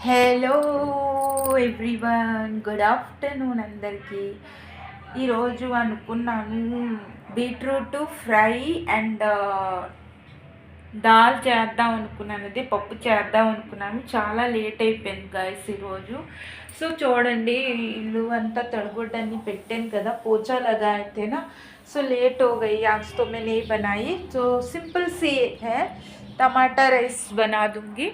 Hello everyone, good afternoon అందరికీ. ఈరోజు అనుకున్నాను బీట్రూట్ ఫ్రై అండ్ దాల్ చేద్దాం అనుకున్నాను, అదే పప్పు చేద్దాం అనుకున్నాను. చాలా లేట్ అయిపోయింది గాయస్ ఈరోజు. సో చూడండి, ఇల్లు అంతా తడగొడ్డని పెట్టాను కదా, పోచా लगा थे ना, सो लेट हो गई आज तो मैं नहीं बनाई. तो सिंपल सी है, टमाटर राइस बना दूंगी.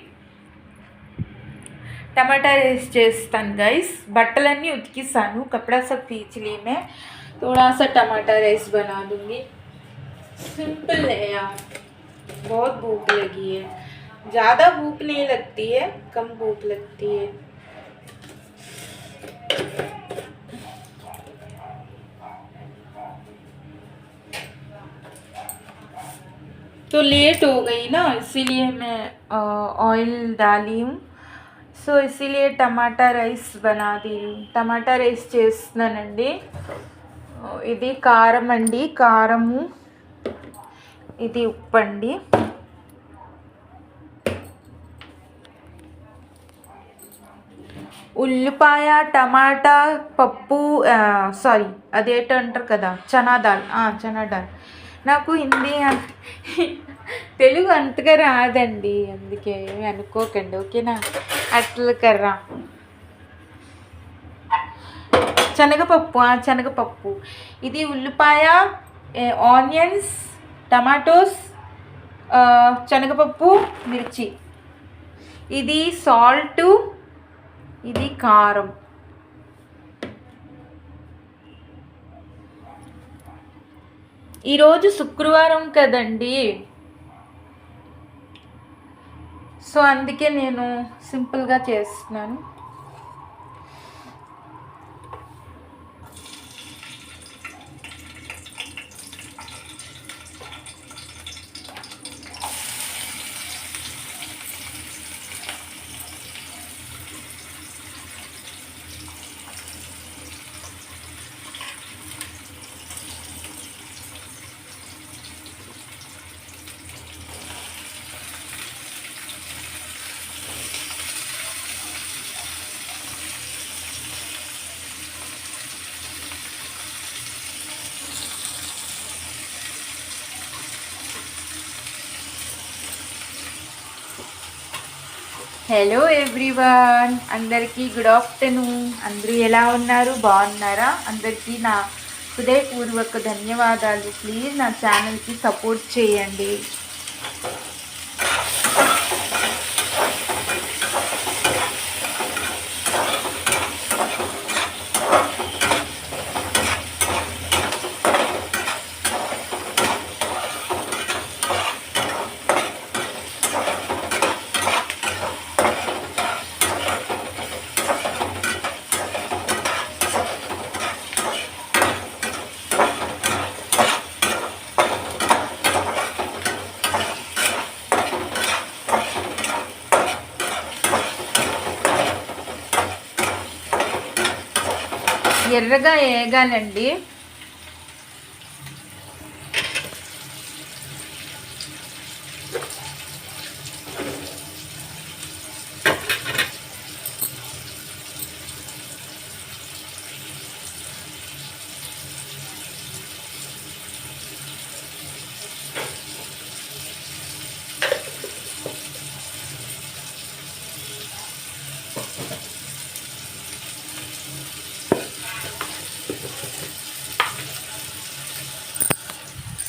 टमाटर राइस చేస్తాను गाइस. बट्टलన్నీ उतकिसानु, कपड़ा सब खींच ली मैं. थोड़ा सा टमाटर राइस बना दूंगी. सिंपल है यार, बहुत भूख लगी है. ज़्यादा भूख नहीं लगती है, कम भूख लगती है. तो लेट हो गई ना, इसीलिए मैं ऑयल डाली हूँ. సో ఇసిలియే టమాటా రైస్ బనాది. టమాటా రైస్ చేస్తున్నానండి. ఇది కారం అండి, కారము. ఇది ఉప్పు అండి. ఉల్లిపాయ, టమాటా, పప్పు, సారీ అదేంటంటారు కదా, చనా దాల్. చనా దాల్. నాకు హిందీ తెలుగు అంతగా రాదండి, అందుకే అనుకోకండి, ఓకేనా. అట్లా కర్రా శనగపప్పు, శనగపప్పు. ఇది ఉల్లిపాయ, ఆనియన్స్, టమాటోస్, శనగపప్పు, మిర్చి. ఇది సాల్టు, ఇది కారం. ఈరోజు శుక్రవారం కదండి, సో అందుకే నేను సింపుల్గా చేస్తున్నాను. హలో ఎవ్రీవన్, అందరికీ గుడ్ ఆఫ్టర్నూన్. అందరూ ఎలా ఉన్నారు, బాగున్నారా? అందరికీ నా హృదయపూర్వక ధన్యవాదాలు. ప్లీజ్ నా ఛానల్కి సపోర్ట్ చేయండి. ఎర్రగా వేగాలండి.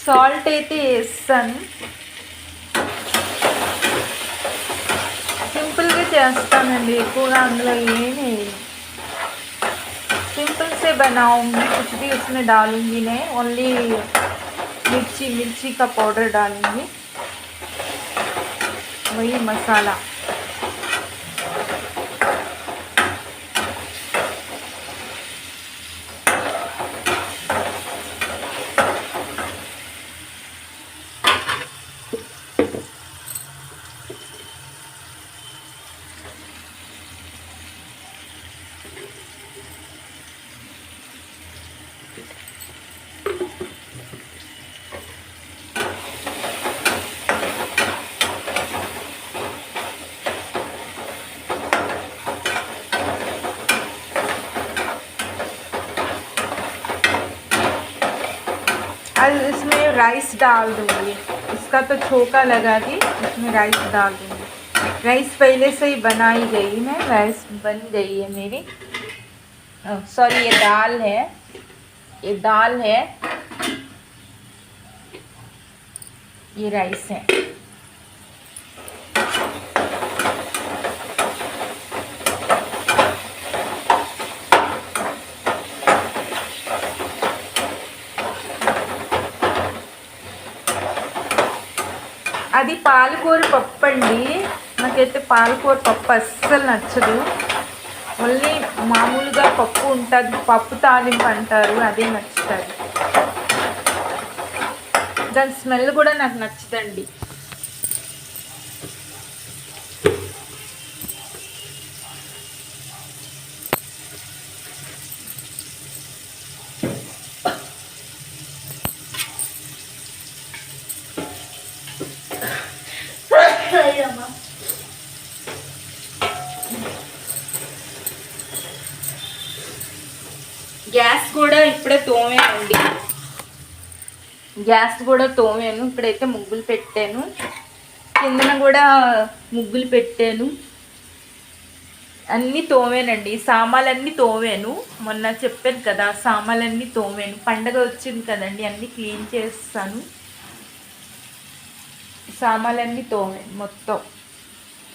సాల్ట్ అయితే వేస్తాను. సింపుల్గా చేస్తానండి, ఎక్కువగా అందులో ఏమి सिंपल से बनाऊंगी, कुछ भी उसमें डालूंगी नहीं. ओनली मिर्ची का पाउडर डालूंगी, वही मसाला. और इसमें राइस डाल दूँगी, इसका तो छोका लगा दी, इसमें राइस डाल दूँगी। राइस पहले से ही बनाई गई है, राइस बन गई है मेरी। सॉरी, ये दाल है, ये दाल है, ये राइस है। అది పాలకూర పప్పు అండి. నాకైతే పాలకూర పప్పు అస్సలు నచ్చదు. ఓన్లీ మామూలుగా పప్పు ఉంటుంది, పప్పు తాలింపు అంటారు, అదే నచ్చుతుంది. దాని స్మెల్ కూడా నాకు నచ్చదండి. గ్యాస్ కూడా ఇప్పుడే తోమేనండి, గ్యాస్ కూడా తోమాను. ఇప్పుడైతే ముగ్గులు పెట్టాను, కిందన కూడా ముగ్గులు పెట్టాను, అన్నీ తోమేనండి. సామాన్లన్నీ తోమాను, మొన్న చెప్పాను కదా సామాన్లన్నీ తోమాను. పండగ వచ్చింది కదండి, అన్నీ క్లీన్ చేస్తాను. సామాన్లన్నీ తోమాను, మొత్తం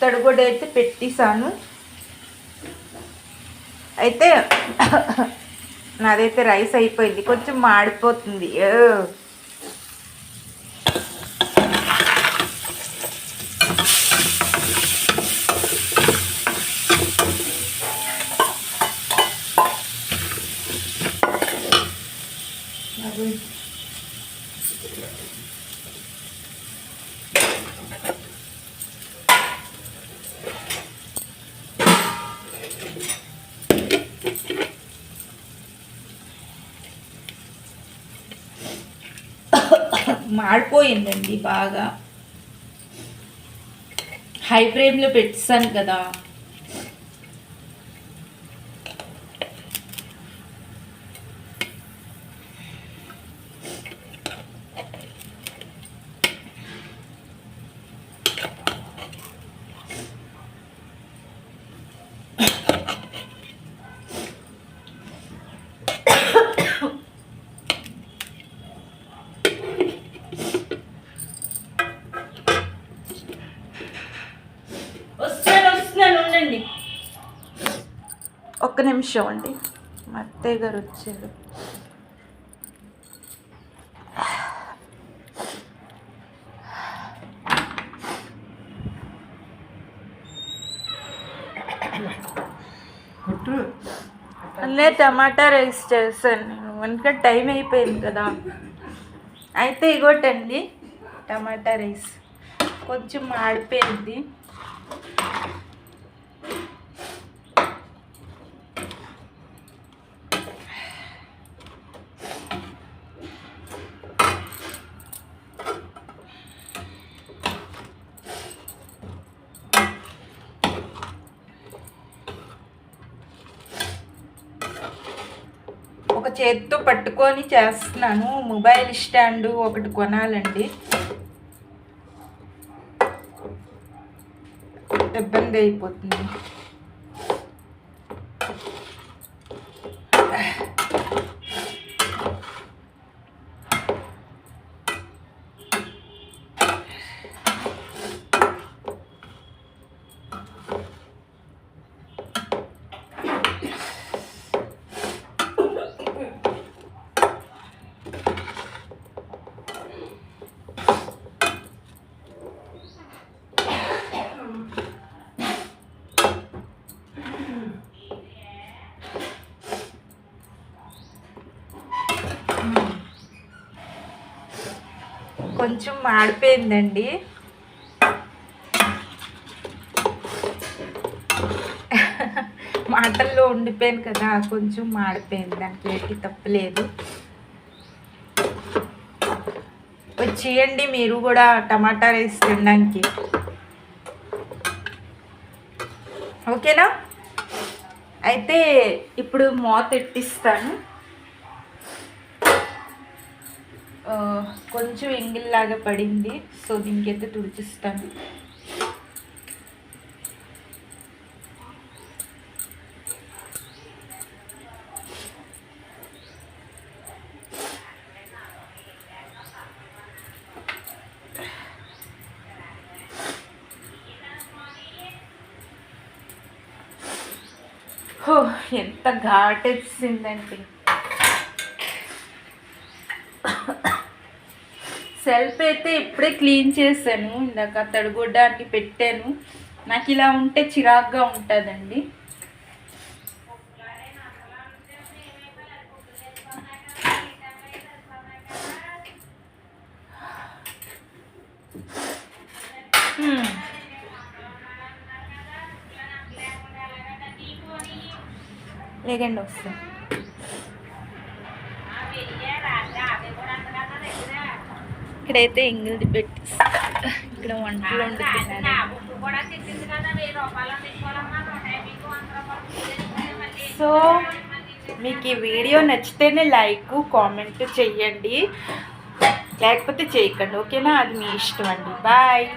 తడిగొడ్డ అయితే పెట్టేసాను. అయితే నాదైతే రైస్ అయిపోయింది, కొంచెం మాడిపోతుంది. మాడిపోయిందండి బాగా, హై ఫ్లేమ్లో పెట్టాను కదా. ఒక్క నిమిషం అండి, మా అత్తయ్య గారు వచ్చారు. అన్నీ టమాటా రైస్ చేశాను నేను, ఎందుకంటే టైం అయిపోయింది కదా. అయితే ఇగోటండి టమాటా రైస్, కొంచెం మాడిపోయింది. ఒక చేతితో పట్టుకొని చేస్తున్నాను. మొబైల్ స్టాండ్ ఒకటి కొనాలండి, ఇబ్బంది అయిపోతుంది. కొంచెం మాడిపోయిందండి. మాటల్లో ఉండిపోయాను కదా, కొంచెం మాడిపోయింది, దానికి ఏటి తప్పలేదు. వచ్చేయండి మీరు కూడా టమాటా రైస్ తినడానికి, ఓకేనా? అయితే ఇప్పుడు మూత ఎట్టిస్తాను. కొంచెం ఎంగిల్లాగా పడింది. సో దీనికైతే తుడిచిస్తాను. ఎంత ఘాటేసిందండి. సెల్ఫ్ అయితే ఇప్పుడే క్లీన్ చేశాను. ఇందాక తడిగొడ్డానికి పెట్టాను. నాకు ఇలా ఉంటే చిరాగ్గా ఉంటుందండి. లేదండి వస్తాను. ఇక్కడైతే ఎంగిల్ది పెట్టి ఇక్కడ వంటలు వండుతున్నాను. సో మీకు ఈ వీడియో నచ్చితేనే లైక్ కామెంట్ చెయ్యండి, లేకపోతే చేయకండి. ఓకేనా? అది మీ ఇష్టం అండి. బాయ్.